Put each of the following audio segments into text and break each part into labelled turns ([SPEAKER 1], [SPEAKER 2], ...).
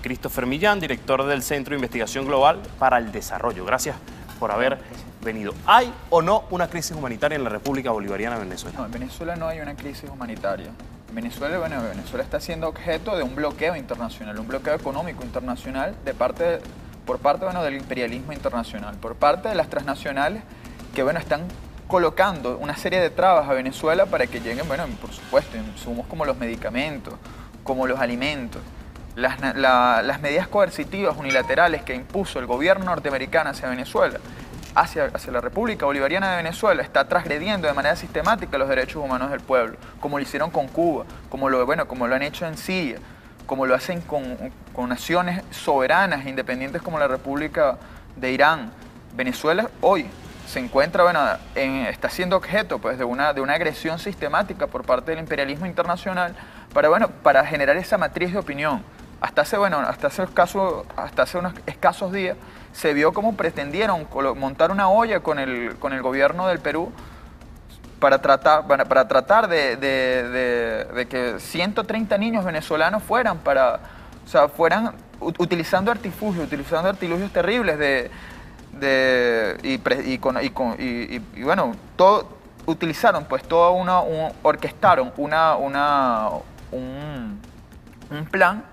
[SPEAKER 1] Christopher Millán, director del Centro de Investigación Global para el Desarrollo. Gracias por haber venido. ¿Hay o no una crisis humanitaria en la República Bolivariana de Venezuela?
[SPEAKER 2] No, en Venezuela no hay una crisis humanitaria. En Venezuela, Venezuela está siendo objeto de un bloqueo internacional, un bloqueo económico internacional por parte del imperialismo internacional, por parte de las transnacionales que están colocando una serie de trabas a Venezuela para que lleguen, por supuesto, insumos como los medicamentos, como los alimentos. Las medidas coercitivas unilaterales que impuso el gobierno norteamericano hacia Venezuela, hacia la República Bolivariana de Venezuela, está transgrediendo de manera sistemática los derechos humanos del pueblo, como lo hicieron con Cuba, como lo han hecho en Siria, como lo hacen con naciones soberanas e independientes como la República de Irán. Venezuela hoy se encuentra, está siendo objeto de una agresión sistemática por parte del imperialismo internacional para generar esa matriz de opinión. Hasta hace unos escasos días se vio cómo pretendieron montar una olla con el gobierno del Perú para tratar de que 130 niños venezolanos fueran utilizando artilugios terribles orquestaron un plan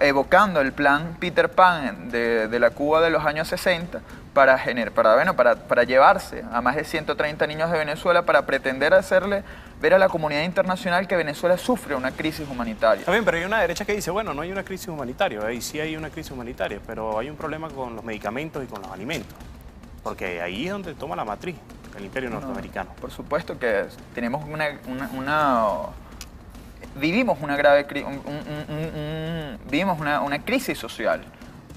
[SPEAKER 2] evocando el plan Peter Pan de la Cuba de los años 60 para llevarse a más de 130 niños de Venezuela para pretender hacerle ver a la comunidad internacional que Venezuela sufre una crisis humanitaria.
[SPEAKER 1] Está bien, pero hay una derecha que dice, bueno, no hay una crisis humanitaria, ahí sí hay una crisis humanitaria, pero hay un problema con los medicamentos y con los alimentos, porque ahí es donde toma la matriz el imperio norteamericano.
[SPEAKER 2] Por supuesto que tenemos vivimos una crisis social.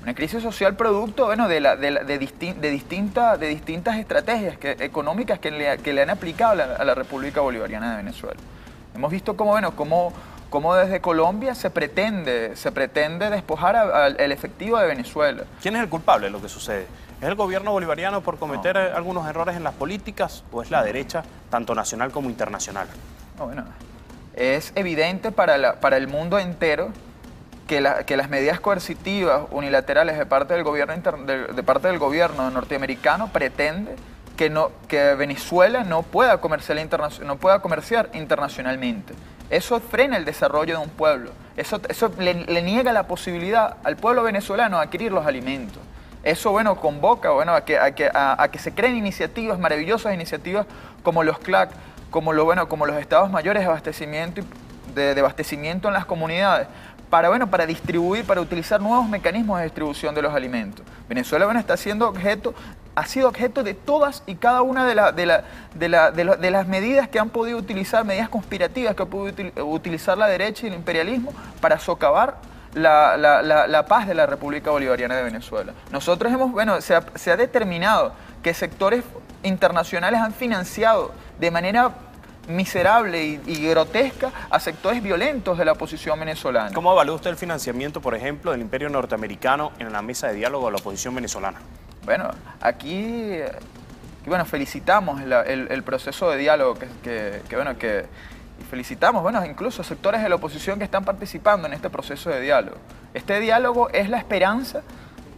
[SPEAKER 2] Una crisis social producto de distintas estrategias económicas que le han aplicado a la República Bolivariana de Venezuela. Hemos visto cómo desde Colombia se pretende despojar al efectivo de Venezuela.
[SPEAKER 1] ¿Quién es el culpable de lo que sucede? ¿Es el gobierno bolivariano por cometer algunos errores en las políticas o es la derecha, tanto nacional como internacional?
[SPEAKER 2] Es evidente para el mundo entero que las medidas coercitivas unilaterales de parte del gobierno norteamericano pretende que Venezuela no pueda comerciar internacionalmente. Eso frena el desarrollo de un pueblo. Eso le niega la posibilidad al pueblo venezolano de adquirir los alimentos. Eso convoca a que se creen maravillosas iniciativas como los CLAC, como los estados mayores de abastecimiento en las comunidades, para distribuir, para utilizar nuevos mecanismos de distribución de los alimentos. Venezuela ha sido objeto de todas y cada una de las medidas que han podido utilizar, medidas conspirativas que ha podido utilizar la derecha y el imperialismo para socavar la paz de la República Bolivariana de Venezuela. Nosotros se ha determinado que sectores internacionales han financiado de manera miserable y grotesca a sectores violentos de la oposición venezolana.
[SPEAKER 1] ¿Cómo evalúa usted el financiamiento, por ejemplo, del imperio norteamericano en la mesa de diálogo de la oposición venezolana?
[SPEAKER 2] Aquí felicitamos el proceso de diálogo y felicitamos incluso sectores de la oposición que están participando en este proceso de diálogo. Este diálogo es la esperanza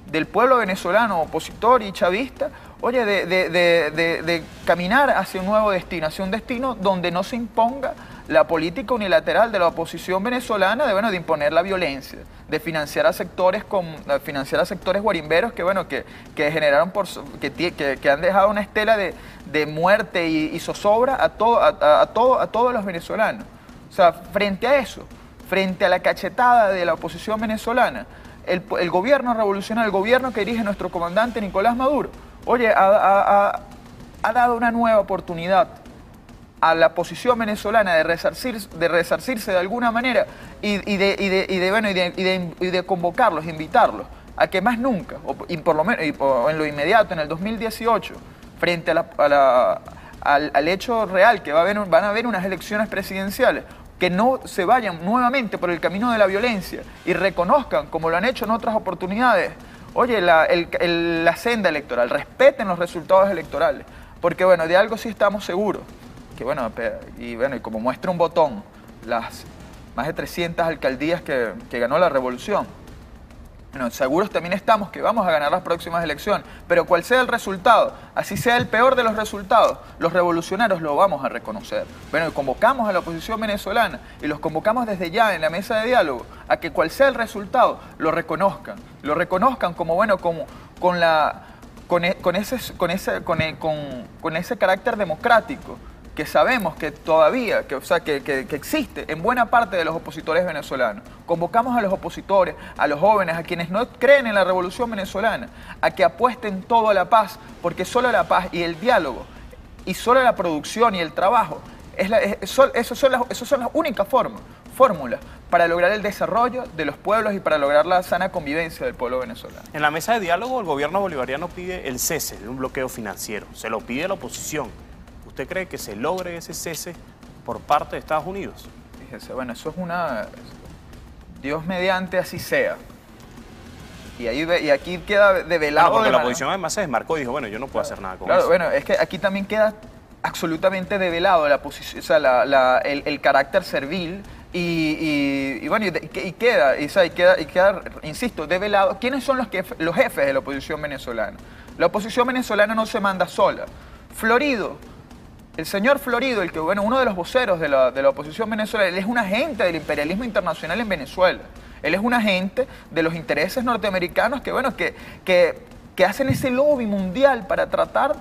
[SPEAKER 2] del pueblo venezolano opositor y chavista, de caminar hacia un nuevo destino, hacia un destino donde no se imponga la política unilateral de la oposición venezolana de imponer la violencia, de financiar a sectores guarimberos que generaron que han dejado una estela de muerte y zozobra a todos los venezolanos. O sea, frente a eso, frente a la cachetada de la oposición venezolana, el gobierno revolucionario, el gobierno que dirige nuestro comandante Nicolás Maduro, ha dado una nueva oportunidad a la oposición venezolana de resarcirse de alguna manera y de convocarlos, invitarlos a que más nunca, por lo menos en lo inmediato, en el 2018, frente al hecho real que van a haber unas elecciones presidenciales, que no se vayan nuevamente por el camino de la violencia y reconozcan, como lo han hecho en otras oportunidades, la senda electoral, respeten los resultados electorales, porque de algo sí estamos seguros, que y como muestra un botón, más de 300 alcaldías que ganó la revolución. Bueno, seguros también estamos que vamos a ganar las próximas elecciones, pero cual sea el resultado, así sea el peor de los resultados, los revolucionarios lo vamos a reconocer. Bueno, convocamos a la oposición venezolana y los convocamos desde ya en la mesa de diálogo a que cual sea el resultado, lo reconozcan como, bueno, como con ese carácter democrático que sabemos que todavía, que existe en buena parte de los opositores venezolanos. Convocamos a los opositores, a los jóvenes, a quienes no creen en la revolución venezolana, a que apuesten todo a la paz, porque solo la paz y el diálogo, y solo la producción y el trabajo, esos son las únicas fórmulas para lograr el desarrollo de los pueblos y para lograr la sana convivencia del pueblo venezolano.
[SPEAKER 1] En la mesa de diálogo, el gobierno bolivariano pide el cese de un bloqueo financiero. Se lo pide la oposición. ¿Usted cree que se logre ese cese por parte de Estados Unidos?
[SPEAKER 2] Fíjese, bueno, eso es Dios mediante así sea. Y aquí queda develado...
[SPEAKER 1] Bueno, porque la oposición además se desmarcó y dijo, bueno, yo no puedo hacer nada con eso.
[SPEAKER 2] Bueno, es que aquí también queda absolutamente develado la posición, o sea, el carácter servil y queda, insisto, develado. ¿Quiénes son los jefes de la oposición venezolana? La oposición venezolana no se manda sola. Florido, el señor Florido, uno de los voceros de la oposición venezolana, él es un agente del imperialismo internacional en Venezuela. Él es un agente de los intereses norteamericanos que hacen ese lobby mundial para tratar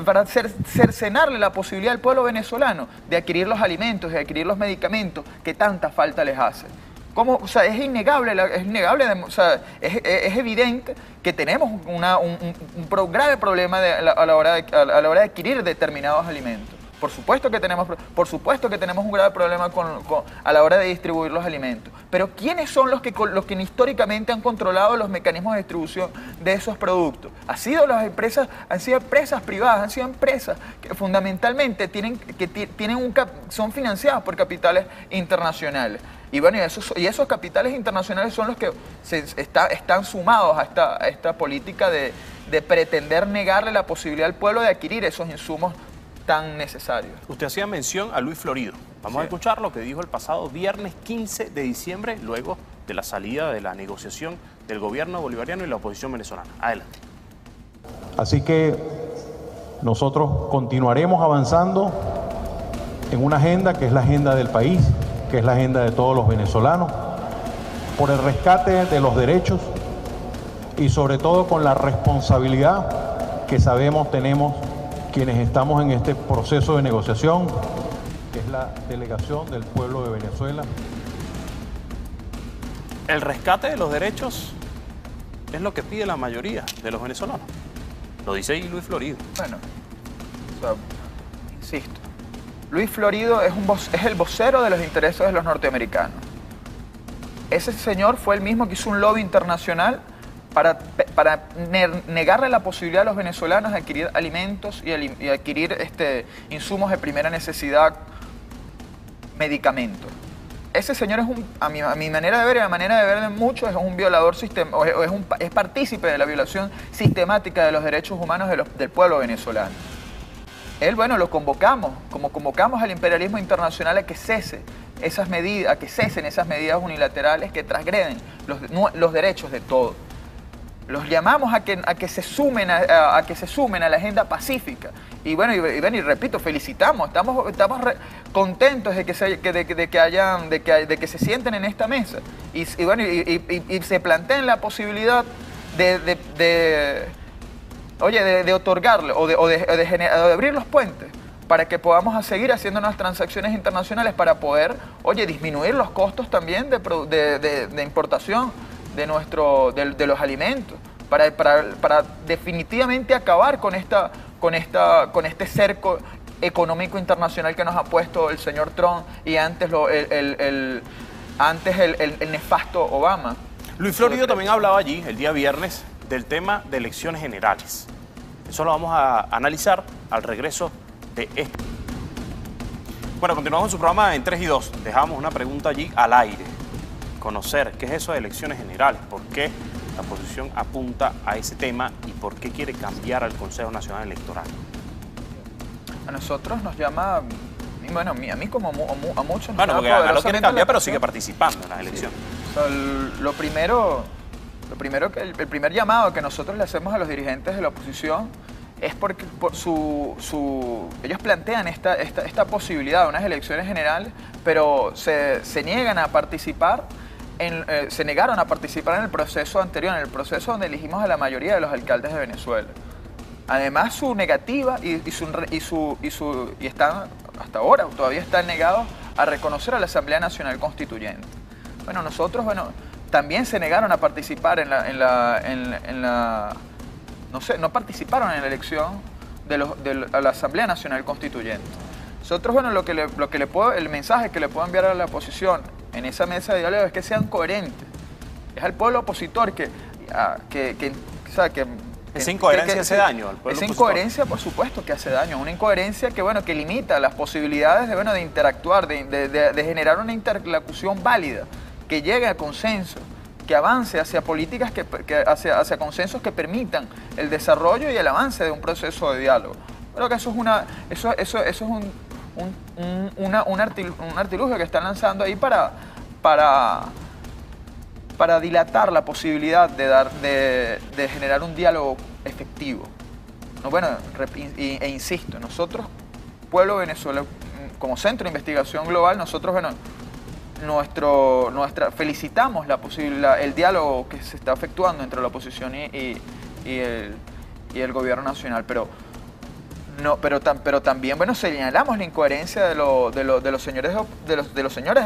[SPEAKER 2] para cercenarle la posibilidad al pueblo venezolano de adquirir los alimentos, de adquirir los medicamentos que tanta falta les hace. O sea, es innegable, es evidente que tenemos un grave problema a la hora de adquirir determinados alimentos. Por supuesto que tenemos un grave problema a la hora de distribuir los alimentos. Pero ¿quiénes son los que históricamente han controlado los mecanismos de distribución de esos productos? Han sido empresas privadas, han sido empresas que fundamentalmente son financiadas por capitales internacionales. Y bueno, esos capitales internacionales son los que están sumados a esta política de pretender negarle la posibilidad al pueblo de adquirir esos insumos tan necesarios.
[SPEAKER 1] Usted hacía mención a Luis Florido. Vamos a escuchar lo que dijo el pasado viernes 15 de diciembre, luego de la salida de la negociación del gobierno bolivariano y la oposición venezolana. Adelante.
[SPEAKER 3] Así que nosotros continuaremos avanzando en una agenda que es la agenda del país, que es la agenda de todos los venezolanos, por el rescate de los derechos y sobre todo con la responsabilidad que sabemos tenemos quienes estamos en este proceso de negociación, que es la delegación del pueblo de Venezuela.
[SPEAKER 1] El rescate de los derechos es lo que pide la mayoría de los venezolanos. Lo dice ahí Luis Florido.
[SPEAKER 2] Bueno, insisto, Luis Florido es el vocero de los intereses de los norteamericanos. Ese señor fue el mismo que hizo un lobby internacional para negarle la posibilidad a los venezolanos de adquirir alimentos y adquirir insumos de primera necesidad, medicamentos. Ese señor a mi manera de ver y a la manera de ver de muchos, es un violador es partícipe de la violación sistemática de los derechos humanos del pueblo venezolano. Él, bueno, lo convocamos, como convocamos al imperialismo internacional a que cesen esas medidas unilaterales que transgreden los derechos de todos. Los llamamos a que se sumen a la agenda pacífica. Y bueno, y repito, felicitamos, estamos contentos de que se sienten en esta mesa. Y se planteen la posibilidad de otorgarle o de abrir los puentes para que podamos seguir haciendo unas transacciones internacionales para poder, disminuir los costos también de importación de los alimentos, para definitivamente acabar con este cerco económico internacional que nos ha puesto el señor Trump y antes el nefasto Obama.
[SPEAKER 1] Luis Florido también hablaba allí el día viernes del tema de elecciones generales. Eso lo vamos a analizar al regreso de esto. Bueno, continuamos con su programa en 3 y 2. Dejamos una pregunta allí al aire. Conocer qué es eso de elecciones generales, por qué la oposición apunta a ese tema y por qué quiere cambiar al Consejo Nacional Electoral.
[SPEAKER 2] A nosotros nos llama, bueno, a mí como a muchos.
[SPEAKER 1] Bueno, porque acá no quiere cambiar, pero sigue participando en las elecciones.
[SPEAKER 2] Sí. O sea, lo primero el primer llamado que nosotros le hacemos a los dirigentes de la oposición es porque ellos plantean esta posibilidad de unas elecciones generales, pero se niegan a participar, se negaron a participar en el proceso anterior, en el proceso donde elegimos a la mayoría de los alcaldes de Venezuela. Además, su negativa y están, hasta ahora, todavía están negados a reconocer a la Asamblea Nacional Constituyente. Bueno, nosotros, también se negaron a participar no participaron en la elección a la Asamblea Nacional Constituyente. Nosotros, el mensaje que le puedo enviar a la oposición en esa mesa de diálogo es que sean coherentes. Es al pueblo opositor
[SPEAKER 1] esa incoherencia hace daño al pueblo
[SPEAKER 2] Esa
[SPEAKER 1] opositor.
[SPEAKER 2] Incoherencia, por supuesto que hace daño. Una incoherencia que limita las posibilidades de interactuar, de generar una interlocución válida, que llegue a consenso, que avance hacia políticas, hacia consensos que permitan el desarrollo y el avance de un proceso de diálogo. Creo que eso es un artilugio que están lanzando ahí para dilatar la posibilidad de generar un diálogo efectivo. Insisto, nosotros, pueblo venezolano, como Centro de Investigación Global, nosotros, felicitamos el diálogo que se está efectuando entre la oposición y el gobierno nacional, pero también señalamos la incoherencia de los señores de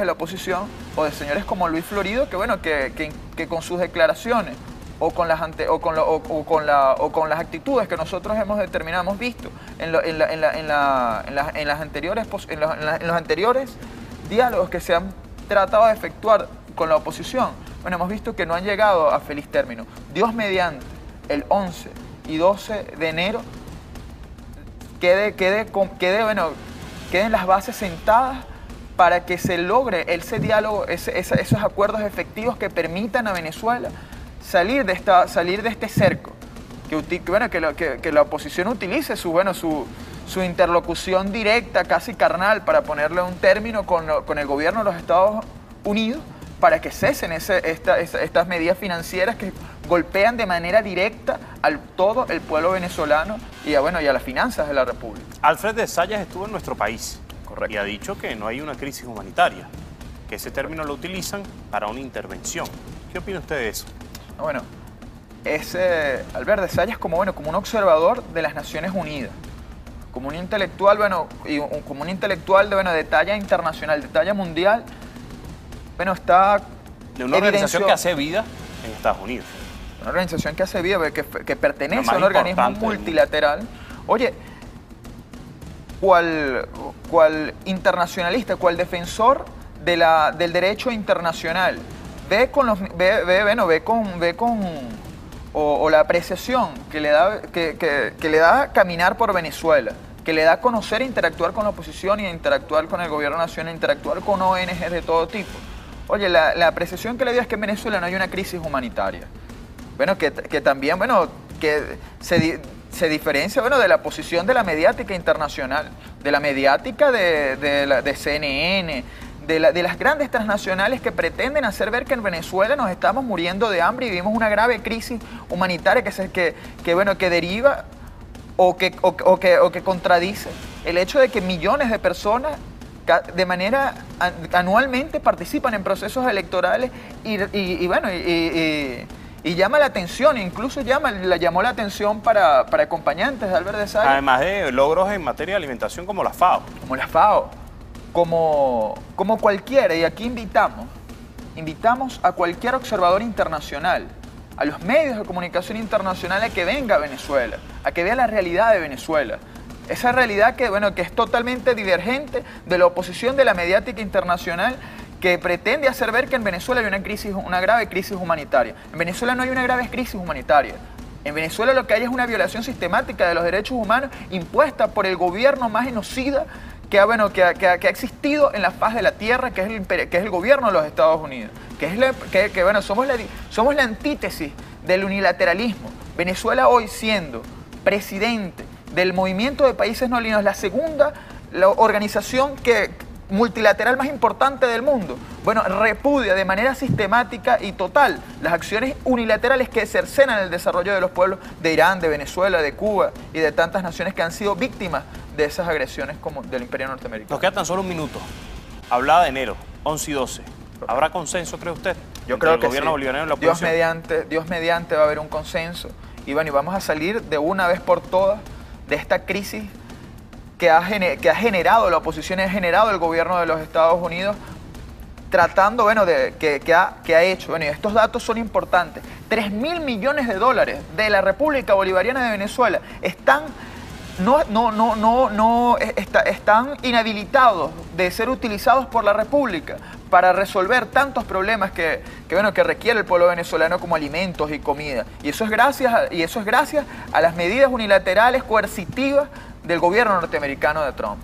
[SPEAKER 2] la oposición, o de señores como Luis Florido, que con sus declaraciones o con las actitudes que nosotros hemos visto en los anteriores diálogos que se han tratado de efectuar con la oposición, hemos visto que no han llegado a feliz término. Dios mediante, el 11 y 12 de enero queden las bases sentadas para que se logre ese diálogo, esos acuerdos efectivos que permitan a Venezuela salir de este cerco, que la oposición utilice su interlocución directa, casi carnal, para ponerle un término con el gobierno de los Estados Unidos, para que cesen estas medidas financieras que golpean de manera directa a todo el pueblo venezolano y a las finanzas de la República.
[SPEAKER 1] Alfred de Zayas estuvo en nuestro país.
[SPEAKER 2] Correcto.
[SPEAKER 1] Y ha dicho que no hay una crisis humanitaria, que ese término lo utilizan para una intervención. ¿Qué opina usted de eso?
[SPEAKER 2] Alfred de Zayas como un observador de las Naciones Unidas, como un intelectual, de talla internacional, de talla mundial, está
[SPEAKER 1] de una organización que hace vida en Estados Unidos.
[SPEAKER 2] Una organización que hace vida, que pertenece a un organismo multilateral. Oye, cual internacionalista, cual defensor del derecho internacional, ve la apreciación que le da caminar por Venezuela, que le da a conocer e interactuar con la oposición y interactuar con el gobierno nacional, interactuar con ONGs de todo tipo. Oye, la apreciación que le dio es que en Venezuela no hay una crisis humanitaria. Que también, que se diferencia, de la posición de la mediática internacional, de la mediática de CNN, de las grandes transnacionales que pretenden hacer ver que en Venezuela nos estamos muriendo de hambre y vivimos una grave crisis humanitaria que deriva o que contradice el hecho de que millones de personas de manera anualmente participan en procesos electorales y llama la atención, incluso llamó la atención para acompañantes de Alfred de Zayas.
[SPEAKER 1] Además de logros en materia de alimentación como la FAO.
[SPEAKER 2] Como la FAO, como cualquiera, y aquí invitamos a cualquier observador internacional, a los medios de comunicación internacional, a que venga a Venezuela, a que vea la realidad de Venezuela. Esa realidad que es totalmente divergente de la oposición de la mediática internacional, que pretende hacer ver que en Venezuela hay una grave crisis humanitaria. En Venezuela no hay una grave crisis humanitaria. En Venezuela lo que hay es una violación sistemática de los derechos humanos impuesta por el gobierno más genocida que ha existido en la faz de la tierra, que es el gobierno de los Estados Unidos. Somos la antítesis del unilateralismo. Venezuela hoy, siendo presidente del movimiento de países no alineados, la segunda la organización multilateral más importante del mundo, bueno, repudia de manera sistemática y total las acciones unilaterales que cercenan el desarrollo de los pueblos de Irán, de Venezuela, de Cuba y de tantas naciones que han sido víctimas de esas agresiones como del Imperio norteamericano.
[SPEAKER 1] Nos queda tan solo un minuto. Hablaba de enero, 11 y 12. ¿Habrá consenso, cree usted?
[SPEAKER 2] Yo creo que
[SPEAKER 1] el gobierno
[SPEAKER 2] sí.
[SPEAKER 1] bolivariano y la oposición.
[SPEAKER 2] Dios mediante va a haber un consenso. Y bueno, y vamos a salir de una vez por todas de esta crisis que ha generado la oposición y ha generado el gobierno de los Estados Unidos, tratando, bueno, que ha hecho. Bueno, y estos datos son importantes. 3.000 millones de dólares de la República Bolivariana de Venezuela están están inhabilitados de ser utilizados por la República para resolver tantos problemas que requiere el pueblo venezolano, como alimentos y comida. Y eso es gracias a las medidas unilaterales coercitivas del gobierno norteamericano de Trump.